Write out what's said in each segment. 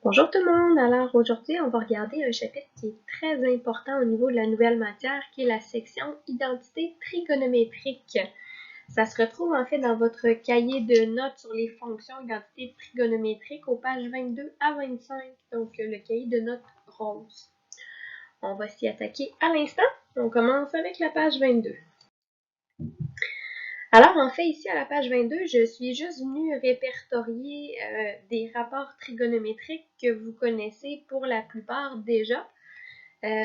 Bonjour tout le monde! Alors aujourd'hui, on va regarder un chapitre qui est très important au niveau de la nouvelle matière, qui est la section identité trigonométrique. Ça se retrouve en fait dans votre cahier de notes sur les fonctions identité trigonométrique aux pages 22 à 25, donc le cahier de notes rose. On va s'y attaquer à l'instant. On commence avec la page 22. Alors, en fait, ici, à la page 22, je suis juste venue répertorier des rapports trigonométriques que vous connaissez pour la plupart déjà.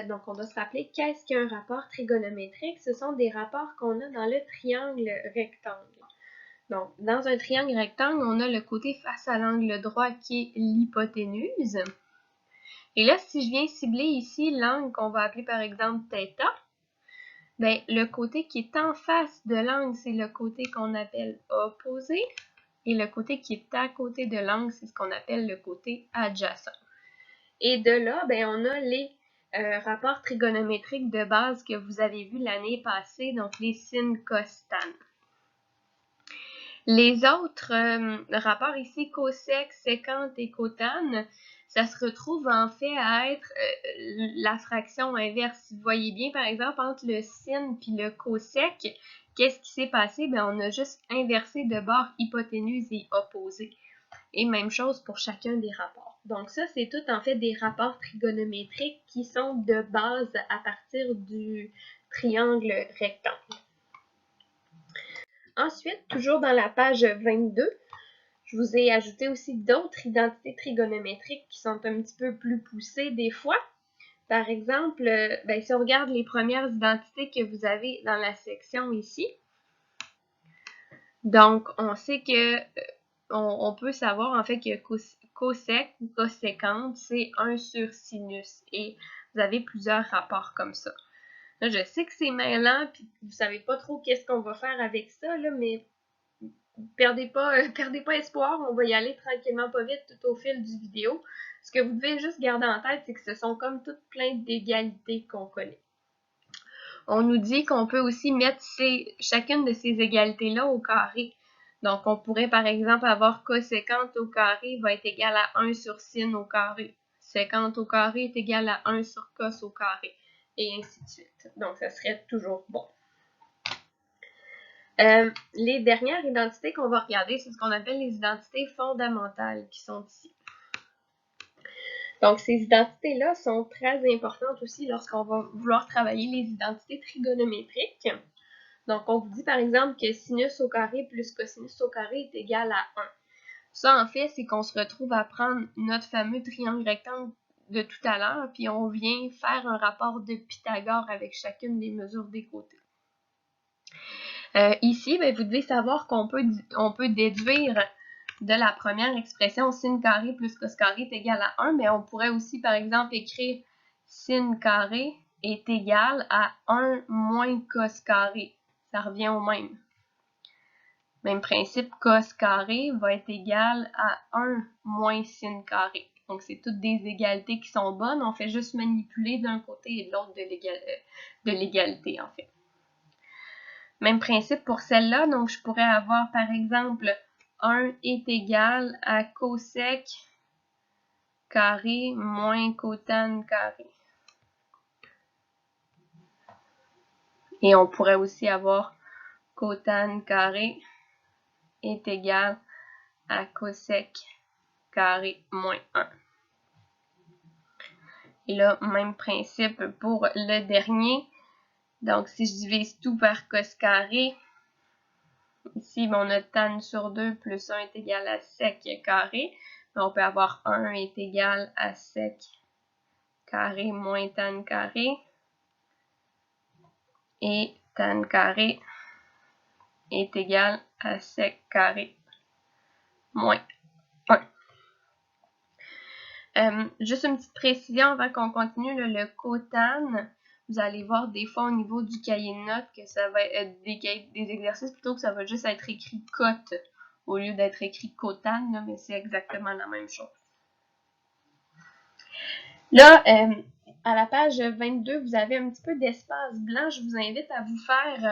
Donc, on doit se rappeler qu'est-ce qu'un rapport trigonométrique? Ce sont des rapports qu'on a dans le triangle rectangle. Donc, dans un triangle rectangle, on a le côté face à l'angle droit qui est l'hypoténuse. Et là, si je viens cibler ici l'angle qu'on va appeler par exemple θ, ben, le côté qui est en face de l'angle, c'est le côté qu'on appelle opposé. Et le côté qui est à côté de l'angle, c'est ce qu'on appelle le côté adjacent. Et de là, ben, on a les rapports trigonométriques de base que vous avez vus l'année passée, donc les sin, cos, tan. Les autres rapports ici, cosec, sécante et cotane, ça se retrouve en fait à être la fraction inverse. Vous voyez bien, par exemple, entre le sin et le cosec, qu'est-ce qui s'est passé? Ben, on a juste inversé de bord hypoténuse et opposé. Et même chose pour chacun des rapports. Donc ça, c'est tout en fait des rapports trigonométriques qui sont de base à partir du triangle rectangle. Ensuite, toujours dans la page 22, je vous ai ajouté aussi d'autres identités trigonométriques qui sont un petit peu plus poussées des fois. Par exemple, ben, si on regarde les premières identités que vous avez dans la section ici, donc on sait que on peut savoir en fait que cosec ou coséquente, c'est 1 sur sinus et vous avez plusieurs rapports comme ça. Là, je sais que c'est mêlant puis vous savez pas trop qu'est-ce qu'on va faire avec ça, là, mais perdez pas espoir, on va y aller tranquillement pas vite tout au fil du vidéo. Ce que vous devez juste garder en tête, c'est que ce sont comme toutes plein d'égalités qu'on connaît. On nous dit qu'on peut aussi mettre chacune de ces égalités-là au carré. Donc, on pourrait par exemple avoir coséquente au carré va être égal à 1 sur sin au carré. Sécante au carré est égal à 1 sur cos au carré. Et ainsi de suite. Donc, ça serait toujours bon. Les dernières identités qu'on va regarder, c'est ce qu'on appelle les identités fondamentales qui sont ici. Donc, ces identités-là sont très importantes aussi lorsqu'on va vouloir travailler les identités trigonométriques. Donc, on vous dit par exemple que sinus au carré plus cosinus au carré est égal à 1. Ça, en fait, c'est qu'on se retrouve à prendre notre fameux triangle rectangle de tout à l'heure, puis on vient faire un rapport de Pythagore avec chacune des mesures des côtés. Ici, ben, vous devez savoir qu'on peut déduire de la première expression sin carré plus cos carré est égal à 1, mais on pourrait aussi, par exemple, écrire sin carré est égal à 1 moins cos carré. Ça revient au même. Même principe, cos carré va être égal à 1 moins sin carré. Donc, c'est toutes des égalités qui sont bonnes. On fait juste manipuler d'un côté et de l'autre de l'égalité, en fait. Même principe pour celle-là. Donc, je pourrais avoir, par exemple, 1 est égal à cosec carré moins cotane carré. Et on pourrait aussi avoir cotane carré est égal à cosec carré moins 1. Et là, même principe pour le dernier. Donc, si je divise tout par cos carré, ici, on a tan sur 2 plus 1 est égal à sec carré. On peut avoir 1 est égal à sec carré moins tan carré. Et tan carré est égal à sec carré moins 1. Juste une petite précision avant qu'on continue, le cotane, vous allez voir des fois au niveau du cahier de notes que ça va être des exercices plutôt que ça va juste être écrit cote au lieu d'être écrit cotane, mais c'est exactement la même chose. Là, à la page 22, vous avez un petit peu d'espace blanc. Je vous invite à vous faire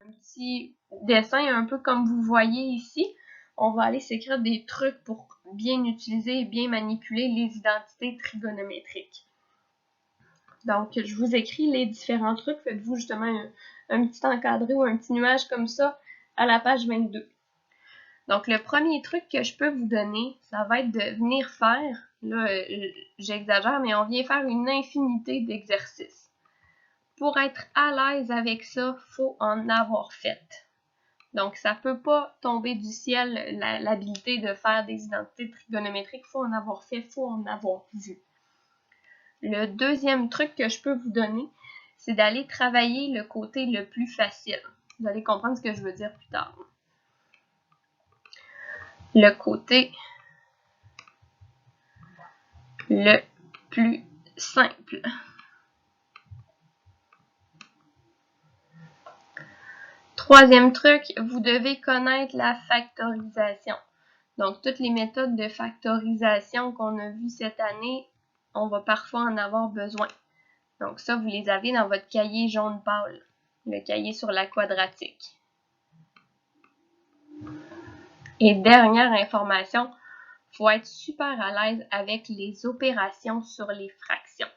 un petit dessin un peu comme vous voyez ici. On va aller s'écrire des trucs pour bien utiliser et bien manipuler les identités trigonométriques. Donc, je vous écris les différents trucs. Faites-vous justement un petit encadré ou un petit nuage comme ça à la page 22. Donc, le premier truc que je peux vous donner, ça va être de venir faire, là, j'exagère, mais on vient faire une infinité d'exercices. Pour être à l'aise avec ça, il faut en avoir fait. Donc, ça ne peut pas tomber du ciel l'habilité de faire des identités trigonométriques. Il faut en avoir fait, il faut en avoir vu. Le deuxième truc que je peux vous donner, c'est d'aller travailler le côté le plus facile. Vous allez comprendre ce que je veux dire plus tard. Le côté le plus simple. Troisième truc, vous devez connaître la factorisation. Donc, toutes les méthodes de factorisation qu'on a vues cette année, on va parfois en avoir besoin. Donc, ça, vous les avez dans votre cahier jaune pâle, le cahier sur la quadratique. Et dernière information, il faut être super à l'aise avec les opérations sur les fractions.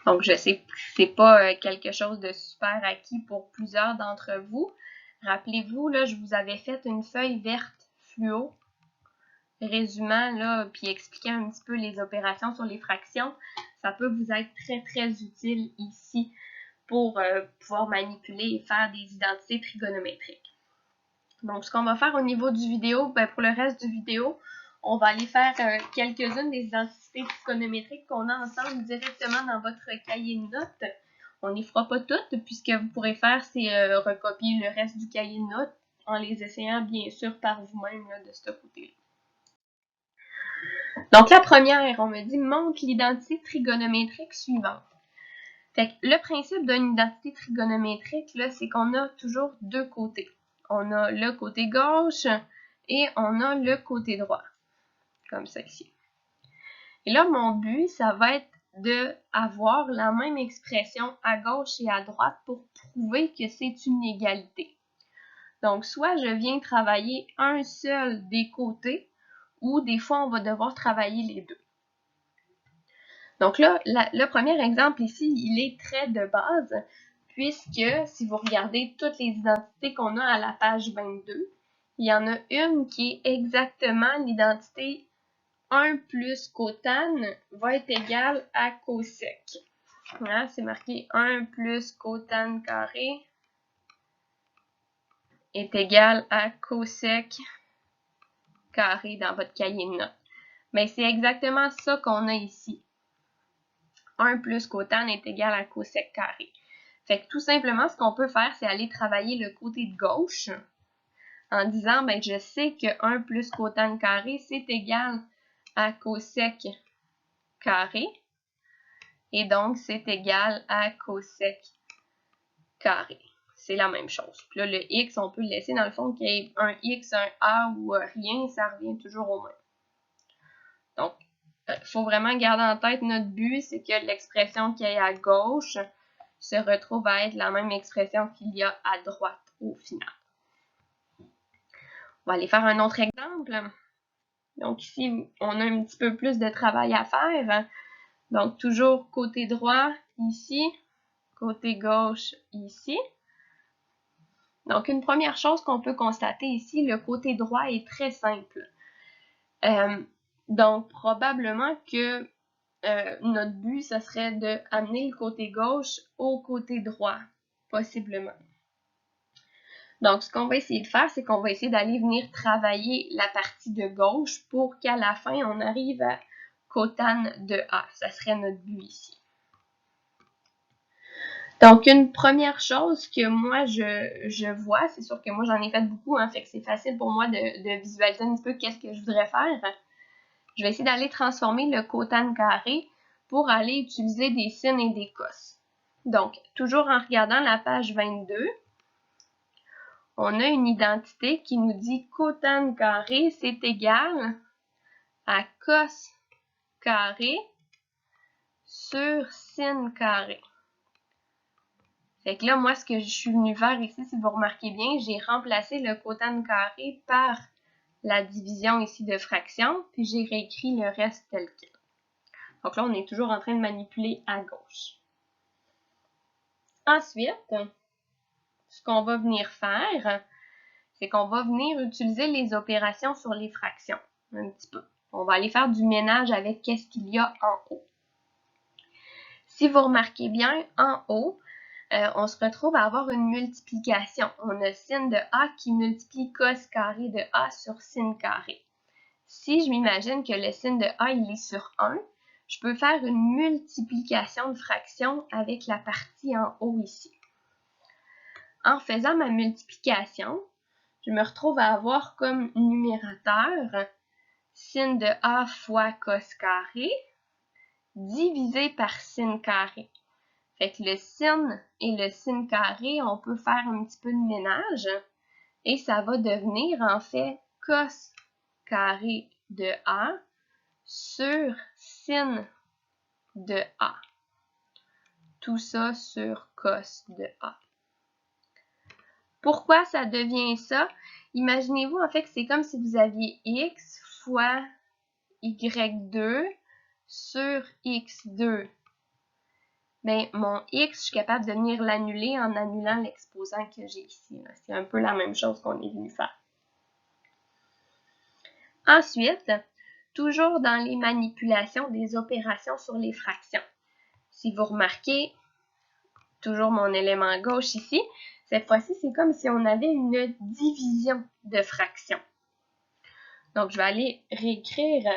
Donc, je sais que ce n'est pas quelque chose de super acquis pour plusieurs d'entre vous. Rappelez-vous, là, je vous avais fait une feuille verte fluo, résumant, là, puis expliquant un petit peu les opérations sur les fractions. Ça peut vous être très, très utile ici pour pouvoir manipuler et faire des identités trigonométriques. Donc, ce qu'on va faire au niveau du vidéo, ben, pour le reste du vidéo, on va aller faire quelques-unes des identités trigonométriques qu'on a ensemble directement dans votre cahier de notes. On ne les fera pas toutes, puisque vous pourrez faire, c'est recopier le reste du cahier de notes en les essayant bien sûr par vous-même de ce côté-là. Donc la première, on me dit montre l'identité trigonométrique suivante. Fait que le principe d'une identité trigonométrique, c'est qu'on a toujours deux côtés. On a le côté gauche et on a le côté droit. Comme ça ici. Et là, mon but, ça va être d'avoir la même expression à gauche et à droite pour prouver que c'est une égalité. Donc, soit je viens travailler un seul des côtés, ou des fois, on va devoir travailler les deux. Donc là, le premier exemple ici, il est très de base, puisque si vous regardez toutes les identités qu'on a à la page 22, il y en a une qui est exactement l'identité 1 plus cotane va être égal à cosec. Hein, c'est marqué 1 plus cotane carré est égal à cosec carré dans votre cahier de notes. Mais c'est exactement ça qu'on a ici. 1 plus cotane est égal à cosec carré. Fait que tout simplement, ce qu'on peut faire, c'est aller travailler le côté de gauche en disant, ben, je sais que 1 plus cotane carré, c'est égal à cosec carré. Et donc, c'est égal à cosec carré. C'est la même chose. Puis là, le x, on peut le laisser dans le fond qu'il y ait un x, un a ou rien, ça revient toujours au même. Donc, il faut vraiment garder en tête notre but, c'est que l'expression qu'il y a à gauche se retrouve à être la même expression qu'il y a à droite au final. On va aller faire un autre exemple. Donc ici, on a un petit peu plus de travail à faire. Donc, toujours côté droit ici, côté gauche ici. Donc, une première chose qu'on peut constater ici, le côté droit est très simple. Donc, probablement que notre but, ce serait d'amener le côté gauche au côté droit, possiblement. Donc, ce qu'on va essayer de faire, c'est qu'on va essayer d'aller venir travailler la partie de gauche pour qu'à la fin, on arrive à cotane de A. Ça serait notre but ici. Donc, une première chose que moi, je vois, c'est sûr que moi, j'en ai fait beaucoup, fait que c'est facile pour moi de visualiser un petit peu qu'est-ce que je voudrais faire. Je vais essayer d'aller transformer le cotane carré pour aller utiliser des sines et des cos. Donc, toujours en regardant la page 22, on a une identité qui nous dit cotane carré, c'est égal à cos carré sur sin carré. Fait que là, moi, ce que je suis venue faire ici, si vous remarquez bien, j'ai remplacé le cotane carré par la division ici de fraction, puis j'ai réécrit le reste tel quel. Donc là, on est toujours en train de manipuler à gauche. Ensuite, ce qu'on va venir faire, c'est qu'on va venir utiliser les opérations sur les fractions, un petit peu. On va aller faire du ménage avec qu'est-ce qu'il y a en haut. Si vous remarquez bien, en haut, on se retrouve à avoir une multiplication. On a sin de A qui multiplie cos carré de A sur sin carré. Si je m'imagine que le sin de A il est sur 1, je peux faire une multiplication de fractions avec la partie en haut ici. En faisant ma multiplication, je me retrouve à avoir comme numérateur sin de A fois cos carré divisé par sin carré. Fait que le sin et le sin carré, on peut faire un petit peu de ménage et ça va devenir en fait cos carré de A sur sin de A. Tout ça sur cos de A. Pourquoi ça devient ça? Imaginez-vous en fait que c'est comme si vous aviez x fois y2 sur x2. Bien, mon x, je suis capable de venir l'annuler en annulant l'exposant que j'ai ici. C'est un peu la même chose qu'on est venu faire. Ensuite, toujours dans les manipulations des opérations sur les fractions. Si vous remarquez, toujours mon élément gauche ici, cette fois-ci, c'est comme si on avait une division de fractions. Donc, je vais aller réécrire,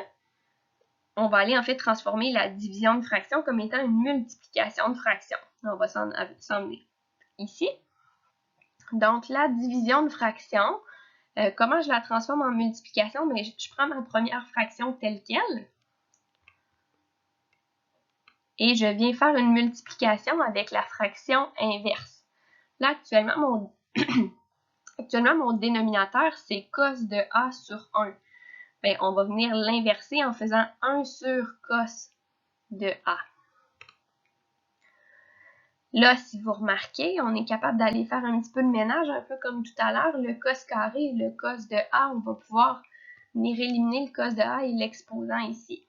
on va aller en fait transformer la division de fractions comme étant une multiplication de fractions. On va s'en venir ici. Donc, la division de fractions, comment je la transforme en multiplication? Mais je prends ma première fraction telle qu'elle et je viens faire une multiplication avec la fraction inverse. Là, actuellement, mon dénominateur, c'est cos de A sur 1. Bien, on va venir l'inverser en faisant 1 sur cos de A. Là, si vous remarquez, on est capable d'aller faire un petit peu de ménage, un peu comme tout à l'heure. Le cos carré et le cos de A, on va pouvoir venir éliminer le cos de A et l'exposant ici.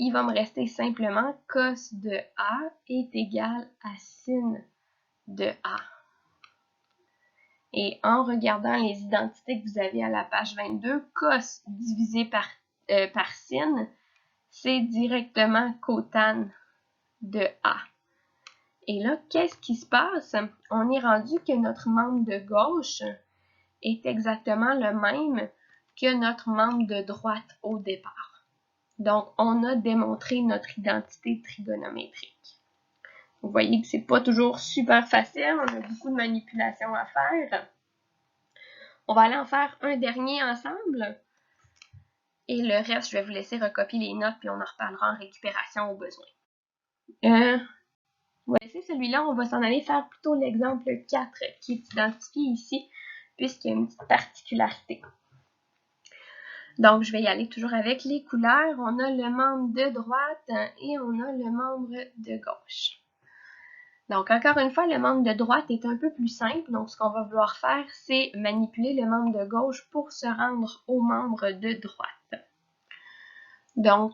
Il va me rester simplement cos de A est égal à sin de A. Et en regardant les identités que vous avez à la page 22, cos divisé par sin, c'est directement cotane de A. Et là, qu'est-ce qui se passe? On est rendu que notre membre de gauche est exactement le même que notre membre de droite au départ. Donc, on a démontré notre identité trigonométrique. Vous voyez que c'est pas toujours super facile, on a beaucoup de manipulations à faire. On va aller en faire un dernier ensemble. Et le reste, je vais vous laisser recopier les notes, puis on en reparlera en récupération au besoin. On va laisser celui-là, on va s'en aller faire plutôt l'exemple 4 qui est identifié ici, puisqu'il y a une petite particularité. Donc, je vais y aller toujours avec les couleurs. On a le membre de droite et on a le membre de gauche. Donc, encore une fois, le membre de droite est un peu plus simple. Donc, ce qu'on va vouloir faire, c'est manipuler le membre de gauche pour se rendre au membre de droite. Donc,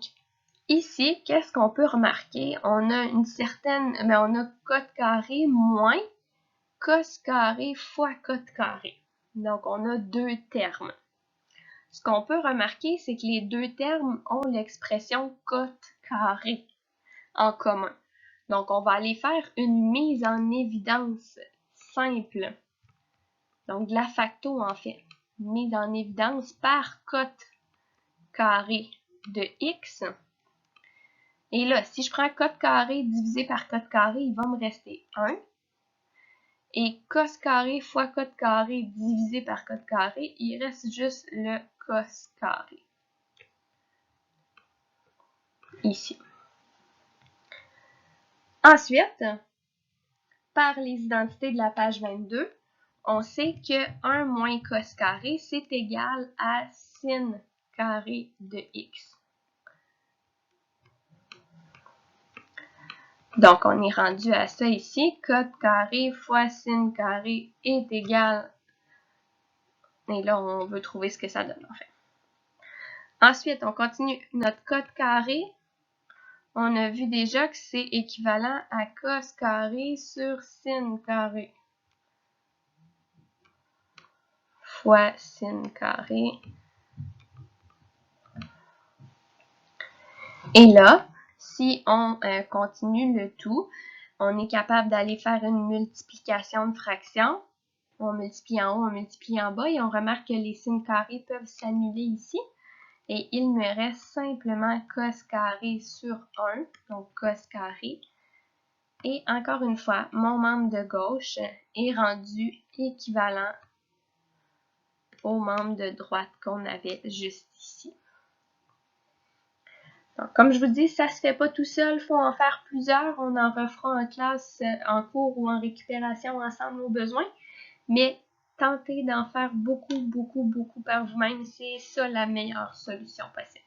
ici, qu'est-ce qu'on peut remarquer? On a une certaine, on a cos carré moins cos carré fois cos carré. Donc, on a deux termes. Ce qu'on peut remarquer, c'est que les deux termes ont l'expression cos carré en commun. Donc, on va aller faire une mise en évidence simple. Donc, de la facto, en fait. Mise en évidence par cos carré de x. Et là, si je prends cos carré divisé par cos carré, il va me rester 1. Et cos carré fois cos carré divisé par cos carré, il reste juste le cos carré. Ici. Ensuite, par les identités de la page 22, on sait que 1 moins cos carré, c'est égal à sin carré de x. Donc, on est rendu à ça ici. Cos carré fois sin carré est égal. Et là, on veut trouver ce que ça donne, en fait. Ensuite, on continue. Notre cos carré, on a vu déjà que c'est équivalent à cos carré sur sin carré fois sin carré. Et là, si on continue le tout, on est capable d'aller faire une multiplication de fractions. On multiplie en haut, on multiplie en bas et on remarque que les sin carrés peuvent s'annuler ici. Et il me reste simplement cos carré sur 1, donc cos carré. Et encore une fois, mon membre de gauche est rendu équivalent au membre de droite qu'on avait juste ici. Donc, comme je vous dis, ça se fait pas tout seul, il faut en faire plusieurs. On en refera en classe, en cours ou en récupération ensemble au besoin. Mais tentez d'en faire beaucoup par vous-même, c'est ça la meilleure solution possible.